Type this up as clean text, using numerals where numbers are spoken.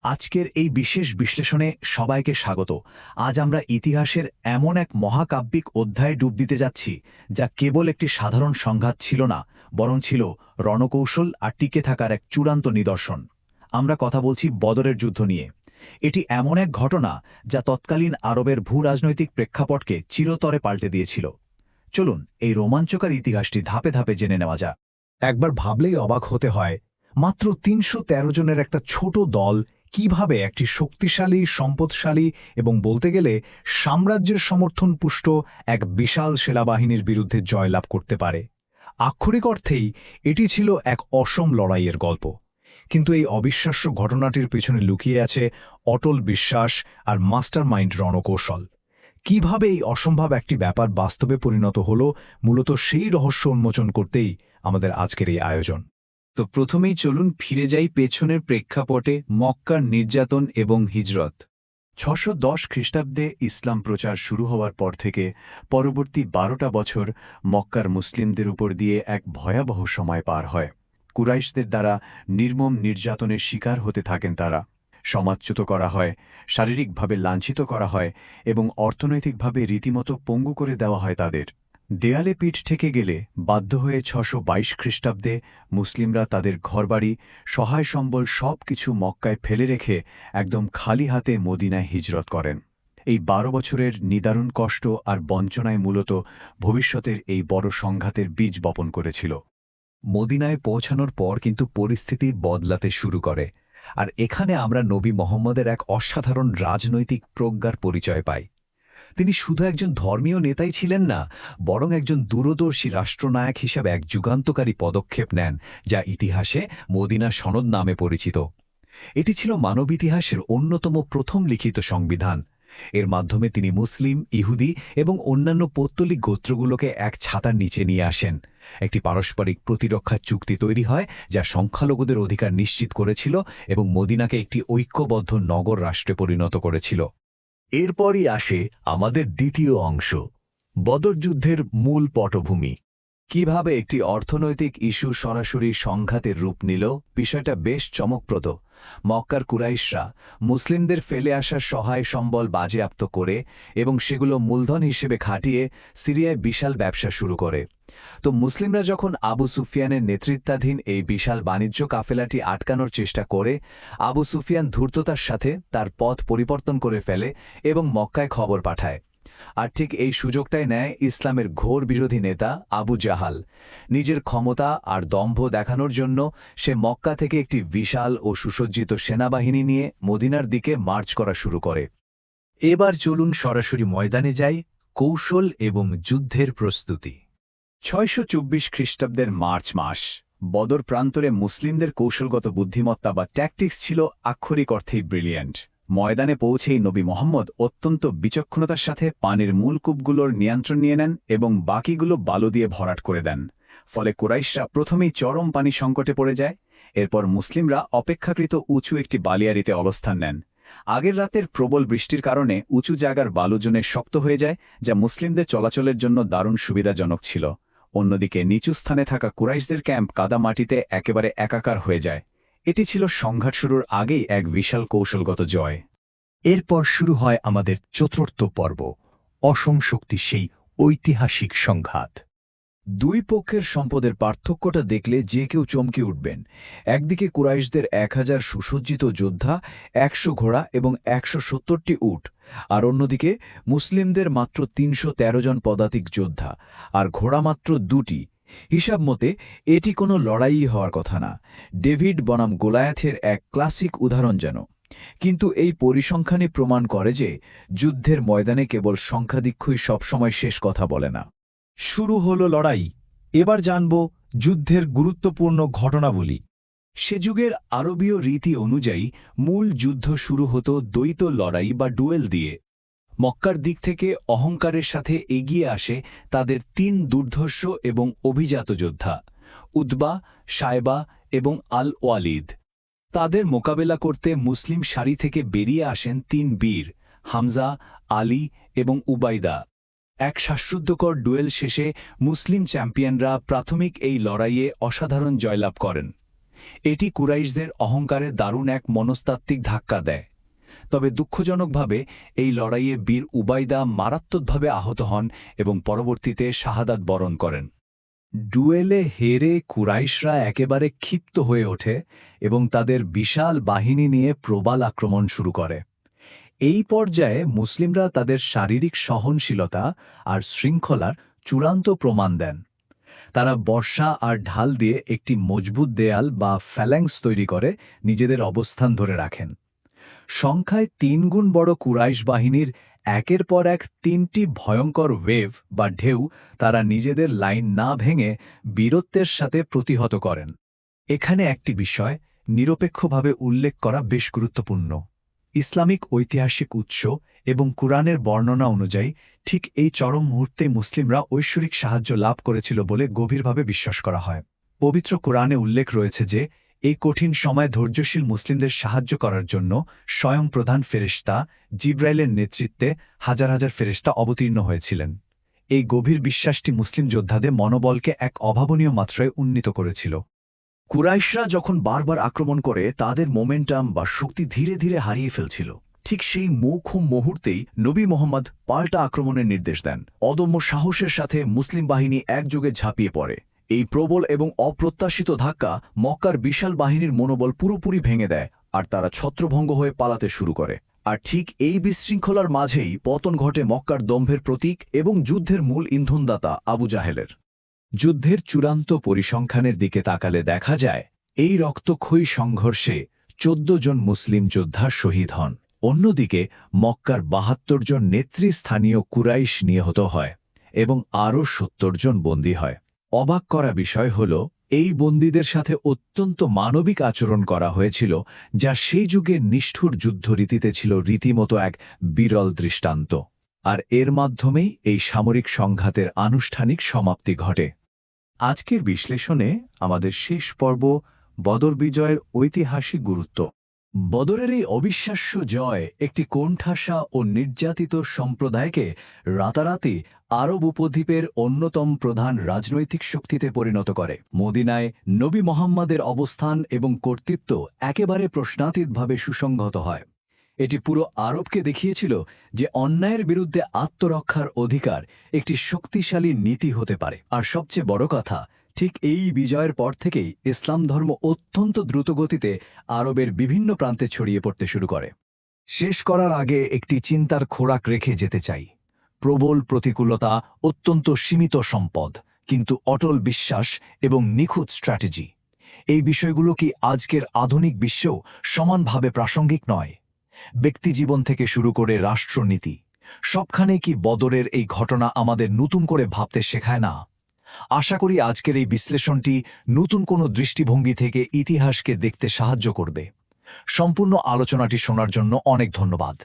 আজকের এই বিশেষ বিশ্লেষণে সবাইকে স্বাগত। আজ আমরা ইতিহাসের এমন এক মহাকাব্যিক অধ্যায়ে ডুব দিতে যাচ্ছি যা কেবল একটি সাধারণ সংঘাত ছিল না, বরং ছিল রণকৌশল আর টিকে থাকার এক চূড়ান্ত নিদর্শন। আমরা কথা বলছি বদরের যুদ্ধ নিয়ে। এটি এমন এক ঘটনা যা তৎকালীন আরবের ভূরাজনৈতিক প্রেক্ষাপটকে চিরতরে পাল্টে দিয়েছিল। চলুন এই রোমাঞ্চকর ইতিহাসটি ধাপে ধাপে জেনে নেওয়া যাক। একবার ভাবলেই অবাক হতে হয়, মাত্র ৩১৩ জনের একটা ছোট দল কিভাবে একটি শক্তিশালী, সম্পদশালী এবং বলতে গেলে সাম্রাজ্যের সমর্থন পুষ্ট এক বিশাল সেনাবাহিনীর বিরুদ্ধে জয়লাভ করতে পারে। আক্ষরিক অর্থেই এটি ছিল এক অসম লড়াইয়ের গল্প। কিন্তু এই অবিশ্বাস্য ঘটনাটির পেছনে লুকিয়ে আছে অটল বিশ্বাস আর মাস্টারমাইন্ড রণকৌশল। কিভাবে এই অসম্ভব একটি ব্যাপার বাস্তবে পরিণত হল, মূলত সেই রহস্য উন্মোচন করতেই আমাদের আজকের এই আয়োজন। তো প্রথমেই চলুন ফিরে যাই পেছনের প্রেক্ষাপটে, মক্কার নির্যাতন এবং হিজরত। ৬১০ খ্রিস্টাব্দে ইসলাম প্রচার শুরু হওয়ার পর থেকে পরবর্তী ১২টা বছর মক্কার মুসলিমদের উপর দিয়ে এক ভয়াবহ সময় পার হয়। কুরাইশদের দ্বারা নির্মম নির্যাতনের শিকার হতে থাকেন তারা। সমাজচ্যুত করা হয়, শারীরিকভাবে লাঞ্ছিত করা হয় এবং অর্থনৈতিকভাবে রীতিমতো পঙ্গু করে দেওয়া হয় তাদের। দেয়ালে পিঠ ঠেকে গেলে বাধ্য হয়ে ৬২২ খ্রিস্টাব্দে মুসলিমরা তাদের ঘরবাড়ি, সহায় সম্বল সব কিছু মক্কায় ফেলে রেখে একদম খালি হাতে মদিনায় হিজরত করেন। এই ১২ বছরের নিদারুণ কষ্ট আর বঞ্চনায় মূলত ভবিষ্যতের এই বড় সংঘাতের বীজ বপন করেছিল। মদিনায় পৌঁছানোর পর কিন্তু পরিস্থিতি বদলাতে শুরু করে, আর এখানে আমরা নবী মোহাম্মদের এক অসাধারণ রাজনৈতিক প্রজ্ঞার পরিচয় পাই। তিনি শুধু একজন ধর্মীয় নেতাই ছিলেন না, বরং একজন দূরদর্শী রাষ্ট্রনায়ক হিসাবে এক যুগান্তকারী পদক্ষেপ নেন, যা ইতিহাসে মদিনা সনদ নামে পরিচিত। এটি ছিল মানব ইতিহাসের অন্যতম প্রথম লিখিত সংবিধান। এর মাধ্যমে তিনি মুসলিম, ইহুদি এবং অন্যান্য পৌত্তলিক গোত্রগুলোকে এক ছাতার নিচে নিয়ে আসেন। একটি পারস্পরিক প্রতিরক্ষা চুক্তি তৈরি হয়, যা সংখ্যালঘুদের অধিকার নিশ্চিত করেছিল এবং মদিনাকে একটি ঐক্যবদ্ধ নগর রাষ্ট্রে পরিণত করেছিল। এরপরই আসে আমাদের দ্বিতীয় অংশ, বদর যুদ্ধের মূল পটভূমি। কিভাবে একটি অর্থনৈতিক ইস্যু সরাসরি সংঘাতের রূপ নিল, বিষয়টা বেশ চমকপ্রদ। মক্কার কুরাইশরা মুসলিমদের ফেলে আসা সহায় সম্বল বাজেয়াপ্ত করে এবং সেগুলো মূলধন হিসেবে খাটিয়ে সিরিয়ায় বিশাল ব্যবসা শুরু করে। তো মুসলিমরা যখন আবু সুফিয়ানের নেতৃত্বাধীন এই বিশাল বাণিজ্য কাফেলাটি আটকানোর চেষ্টা করে, আবু সুফিয়ান ধূর্ততার সাথে তার পথ পরিবর্তন করে ফেলে এবং মক্কায় খবর পাঠায়। আর ঠিক এই সুযোগটাই নেয় ইসলামের ঘোর বিরোধী নেতা আবু জাহাল। নিজের ক্ষমতা আর দম্ভ দেখানোর জন্য সে মক্কা থেকে একটি বিশাল ও সুসজ্জিত সেনাবাহিনী নিয়ে মদিনার দিকে মার্চ করা শুরু করে। এবার চলুন সরাসরি ময়দানে যাই, কৌশল এবং যুদ্ধের প্রস্তুতি। ৬২৪ খ্রিস্টাব্দের মার্চ মাস। বদর প্রান্তরে মুসলিমদের কৌশলগত বুদ্ধিমত্তা বা ট্যাকটিক্স ছিল আক্ষরিক অর্থেই ব্রিলিয়ান্ট। ময়দানে পৌঁছেই নবী মোহাম্মদ অত্যন্ত বিচক্ষণতার সাথে পানির মূল কূপগুলোর নিয়ন্ত্রণ নিয়ে নেন এবং বাকিগুলো বালু দিয়ে ভরাট করে দেন। ফলে কুরাইশরা প্রথমেই চরম পানি সংকটে পড়ে যায়। এরপর মুসলিমরা অপেক্ষাকৃত উঁচু একটি বালিয়াড়িতে অবস্থান নেন। আগের রাতের প্রবল বৃষ্টির কারণে উঁচু জায়গার বালুজনে শক্ত হয়ে যায়, যা মুসলিমদের চলাচলের জন্য দারুণ সুবিধাজনক ছিল। অন্যদিকে নিচু স্থানে থাকা কুরাইশদের ক্যাম্প কাদা মাটিতে একেবারে একাকার হয়ে যায়। এটি ছিল সংঘাত শুরুর আগেই এক বিশাল কৌশলগত জয়। এরপর শুরু হয় আমাদের চতুর্থ পর্ব, অসম শক্তি সেই ঐতিহাসিক সংঘাত। দুই পক্ষের সম্পদের পার্থক্যটা দেখলে যে কেউ চমকে উঠবেন। একদিকে কুরাইশদের ১০০০ সুসজ্জিত যোদ্ধা, ১০০ ঘোড়া এবং ১৭০টি উট, আর অন্যদিকে মুসলিমদের মাত্র ৩১৩ জন পদাতিক যোদ্ধা আর ঘোড়া মাত্র ২টি। হিসাব মতে এটি কোনো লড়াই হওয়ার কথা না, ডেভিড বনাম গোলায়াথের এক ক্লাসিক উদাহরণ যেন। কিন্তু এই পরিসংখ্যানই প্রমাণ করে যে যুদ্ধের ময়দানে কেবল সংখ্যাধিক্যই সবসময় শেষ কথা বলে না। শুরু হলো লড়াই। এবার জানব যুদ্ধের গুরুত্বপূর্ণ ঘটনাবলী। সে যুগের আরবীয় রীতি অনুযায়ী মূল যুদ্ধ শুরু হতো দ্বৈত লড়াই বা ডুয়েল দিয়ে। মক্কার দিক থেকে অহংকারের সাথে এগিয়ে আসে তাদের ৩ দুর্ধর্ষ এবং অভিজাত যোদ্ধা, উতবা, সায়বা এবং আল ওয়ালিদ। তাদের মোকাবেলা করতে মুসলিম সারি থেকে বেরিয়ে আসেন ৩ বীর, হামজা, আলী এবং উবাইদা। এক শ্বাসরুদ্ধকর ডুয়েল শেষে মুসলিম চ্যাম্পিয়নরা প্রাথমিক এই লড়াইয়ে অসাধারণ জয়লাভ করেন। এটি কুরাইশদের অহংকারে দারুণ এক মনস্তাত্ত্বিক ধাক্কা দেয়। তবে দুঃখজনকভাবে এই লড়াইয়ে বীর উবাইদা মারাত্মকভাবে আহত হন এবং পরবর্তীতে শাহাদাত বরণ করেন। ডুয়েলে হেরে কুরাইশরা একেবারে ক্ষিপ্ত হয়ে ওঠে এবং তাদের বিশাল বাহিনী নিয়ে প্রবাল আক্রমণ শুরু করে। এই পর্যায়ে মুসলিমরা তাদের শারীরিক সহনশীলতা আর শৃঙ্খলার চূড়ান্ত প্রমাণ দেন। তারা বর্শা আর ঢাল দিয়ে একটি মজবুত দেয়াল বা ফ্যাল্যাঙ্কস তৈরি করে নিজেদের অবস্থান ধরে রাখেন। সংখ্যায় ৩ গুণ বড় কুরাইশ বাহিনীর একের পর এক ৩টি ভয়ঙ্কর ওয়েভ বা ঢেউ তারা নিজেদের লাইন না ভেঙে বীরত্বের সাথে প্রতিহত করেন। এখানে একটি বিষয় নিরপেক্ষভাবে উল্লেখ করা বেশ গুরুত্বপূর্ণ। ইসলামিক ঐতিহাসিক উৎস এবং কুরআনের বর্ণনা অনুযায়ী ঠিক এই চরম মুহূর্তে মুসলিমরা ঐশ্বরিক সাহায্য লাভ করেছিল বলে গভীরভাবে বিশ্বাস করা হয়। পবিত্র কুরআনে উল্লেখ রয়েছে যে এই কঠিন সময়ে ধৈর্যশীল মুসলিমদের সাহায্য করার জন্য স্বয়ং প্রধান ফেরেশতা জিব্রাইলের নেতৃত্বে হাজার হাজার ফেরেশতা অবতীর্ণ হয়েছিলেন। এই গভীর বিশ্বাসটি মুসলিম যোদ্ধাদের মনোবলকে এক অভাবনীয় মাত্রায় উন্নীত করেছিল। কুরাইশরা যখন বারবার আক্রমণ করে তাদের মোমেন্টাম বা শক্তি ধীরে ধীরে হারিয়ে ফেলছিল। ঠিক সেই মোক্ষম মুহূর্তেই নবী মোহাম্মদ পাল্টা আক্রমণের নির্দেশ দেন। অদম্য সাহসের সাথে মুসলিম বাহিনী একযোগে ঝাঁপিয়ে পড়ে। এই প্রবল এবং অপ্রত্যাশিত ধাক্কা মক্কার বিশাল বাহিনীর মনোবল পুরোপুরি ভেঙে দেয় আর তারা ছত্রভঙ্গ হয়ে পালাতে শুরু করে। আর ঠিক এই বিশৃঙ্খলার মাঝেই পতন ঘটে মক্কার দম্ভের প্রতীক এবং যুদ্ধের মূল ইন্ধনদাতা আবু জাহেলের। যুদ্ধের চূড়ান্ত পরিসংখ্যানের দিকে তাকালে দেখা যায় এই রক্তক্ষয়ী সংঘর্ষে ১৪ জন মুসলিম যোদ্ধা শহীদ হন। অন্যদিকে মক্কার ৭২ জন নেতৃস্থানীয় কুরাইশ নিহত হয় এবং আরও ৭০ জন বন্দী হয়। অবাক করা বিষয় হল এই বন্দীদের সাথে অত্যন্ত মানবিক আচরণ করা হয়েছিল, যা সেই যুগের নিষ্ঠুর যুদ্ধরীতিতে ছিল রীতিমতো এক বিরল দৃষ্টান্ত। আর এর মাধ্যমেই এই সামরিক সংঘাতের আনুষ্ঠানিক সমাপ্তি ঘটে। আজকের বিশ্লেষণে আমাদের শেষ পর্ব বদর বিজয়ের ঐতিহাসিক গুরুত্ব। বদরের এই অবিশ্বাস্য জয় একটি কোণঠাসা ও নির্যাতিত সম্প্রদায়কে রাতারাতি আরব উপদ্বীপের অন্যতম প্রধান রাজনৈতিক শক্তিতে পরিণত করে। মদিনায় নবী মোহাম্মদের অবস্থান এবং কর্তৃত্ব একেবারে প্রশ্নাতীতভাবে সুসংহত হয়। এটি পুরো আরবকে দেখিয়েছিল যে অন্যায়ের বিরুদ্ধে আত্মরক্ষার অধিকার একটি শক্তিশালী নীতি হতে পারে। আর সবচেয়ে বড় কথা, ঠিক এই বিজয়ের পর থেকেই ইসলাম ধর্ম অত্যন্ত দ্রুতগতিতে আরবের বিভিন্ন প্রান্তে ছড়িয়ে পড়তে শুরু করে। শেষ করার আগে একটি চিন্তার খোরাক রেখে যেতে চাই। প্রবল প্রতিকূলতা, অত্যন্ত সীমিত সম্পদ, কিন্তু অটল বিশ্বাস এবং নিখুঁত স্ট্র্যাটেজি, এই বিষয়গুলো কি আজকের আধুনিক বিশ্বেও সমানভাবে প্রাসঙ্গিক নয়? ব্যক্তিজীবন থেকে শুরু করে রাষ্ট্রনীতি, সবখানে কি বদরের এই ঘটনা আমাদের নতুন করে ভাবতে শেখায় না? আশা করি আজকের এই বিশ্লেষণটি নতুন কোনো দৃষ্টিভঙ্গি থেকে ইতিহাসকে দেখতে সাহায্য করবে। সম্পূর্ণ আলোচনাটি শোনার জন্য অনেক ধন্যবাদ।